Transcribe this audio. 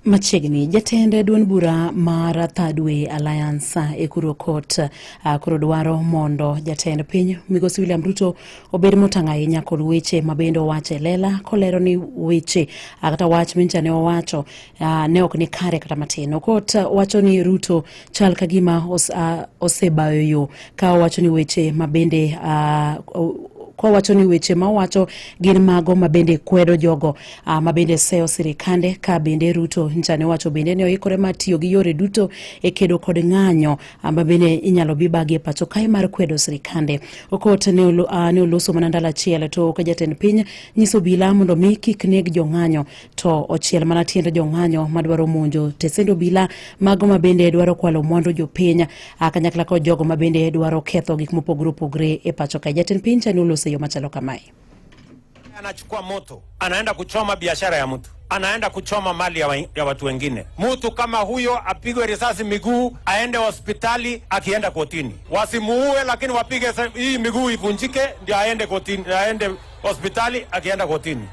Machegni jatend duond bura mar Thadwe Alliance e kuro kot kuro dwaro mondo jatend piny Migosi William Ruto obed motang' ahinya kod weche mabende owacho e lela kolero ni weche kata wach mincha ne owacho ne ok ni kare kata matin. Okot wacho ni Ruto chal kagima osebayo yo ka owacho ni weche mabende wacho ni weche ma wacho gin mago mabende kwedo jogo mabende seyo sirikande ka bende Ruto nchane wacho bende ne oikore matiyo gi yore duto e kedo kod ng'anyo mabende inyalo bibagi e pacho kae mar kwedo sirikande. Okot ne oloso mana ndalo achiel to ka jatend piny nyiso obila mondo mi kik neg jong'anyo to ochiel mana tiend jong'anyo madwaro monjo tesendo obila mago mabende dwaro kwalo mwandu jopiny kanyakla kod jogo mabende dwaro ketho gik mopogore opogore e pacho kae. Jatend piny chane oloso yo machalo kamae. Anachukua moto, anaenda kuchoma biashara ya mtu, anaenda kuchoma mali ya watu wengine. Mtu kama huyo apigwe risasi miguu, aende hospitali, akienda kotini. Wasimuue, lakini wapige hii miguu ivunjike ndio aende kotini, aende hospitali, akienda kotini.